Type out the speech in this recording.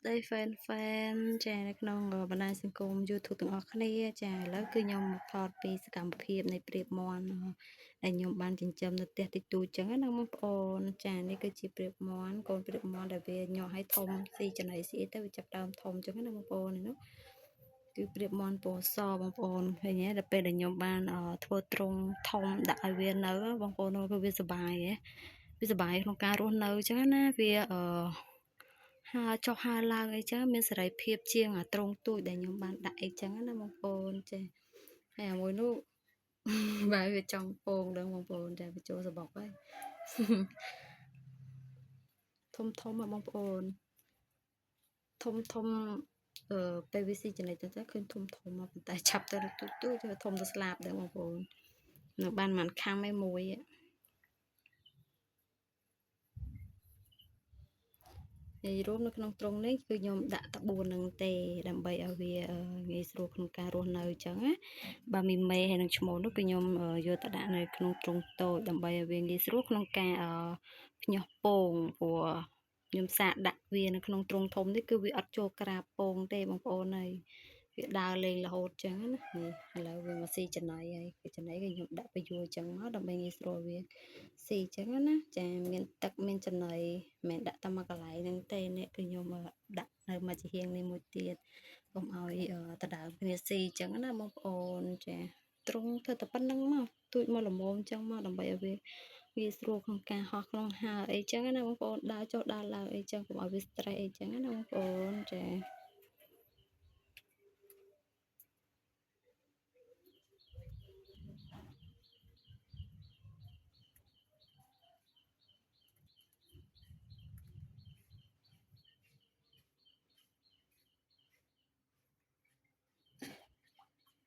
ដី fan ចានៅក្នុងបណ្ដាញសង្គម YouTube ទាំងអស់គ្នាចាឥឡូវគឺខ្ញុំមកថតពីសកម្មភាពនៃព្រាបមាន់ដែលខ្ញុំបានចិញ្ចឹមនៅផ្ទះតិចតួចចឹងណាបងប្អូនចានេះគឺជាព្រាបមាន់កូនព្រាបមាន់ដែលវាញាស់ឲ្យធំស៊ីចំណីស៊ីទៅវាចាប់ដើមធំចឹងណាបងប្អូននេះគឺព្រាបមាន់ពណ៌សបងប្អូនឃើញទេដល់ពេលដែលខ្ញុំបានធ្វើទ្រុងធំដាក់ឲ្យវានៅបងប្អូនគឺវាសប្បាយហ៎វាសប្បាយក្នុងការរស់នៅចឹងណាវាហើរចុះហើរឡើងអីចឹងមានសេរីភាពជាងអាទ្រង់ទូចដែលខ្ញុំបានដាក់អីចឹងណាបងប្អូនចាហើយអាមួយនោះបែរវាចង់ពងដឹងបងប្អូនចាវាចូលសបុកហើយធំបងប្អូនធំពេលវាស៊ីចំណីទៅឃើញធំមកប៉ុន្តែឆាប់ទៅទូចទៅធំទៅស្លាប់ដែរបងប្អូននៅបានមិនខាំឯមួយហើយរួមនៅក្នុងទ្រុងនេះគឺខ្ញុំដាក់តាបួននឹងទេដើម្បីឲ្យវាងាយស្រួលក្នុងការរស់នៅអញ្ចឹងណាបើមីមេហើយនឹងឈ្មោលនោះគឺខ្ញុំយកទៅដាក់នៅក្នុងទ្រុងតូចដើម្បីឲ្យវាងាយស្រួលក្នុងការភ្ញាស់ពងព្រោះខ្ញុំសាកដាក់វានៅក្នុងទ្រុងធំនេះគឺវាអត់ចូលក្រាបពងទេបងប្អូនហើយវាដើរលេងរហូតចឹងណានេះឥឡូវវាមកស៊ីចំណីហើយគឺចំណីគឺខ្ញុំដាក់បញ្យួរចឹងមកដើម្បីងាយស្រួលវាស៊ីចឹងណាចាមានទឹកមានចំណីមិនដាក់តែមកកន្លែងហ្នឹងទេនេះគឺខ្ញុំដាក់នៅមួយជាហៀងនេះមួយទៀតកុំឲ្យដដើមគ្នាស៊ីចឹងណាបងប្អូនចាទ្រុងធ្វើតែប៉ុណ្្នឹងមកទូចមកល្មមចឹងមកដើម្បីឲ្យវាងាយស្រួលក្នុងការហោះក្នុងហើរអីចឹងណាបងប្អូនដើរចុះដើរឡើងអីចឹងកុំឲ្យវា stress អីចឹងណាបងប្អូនចា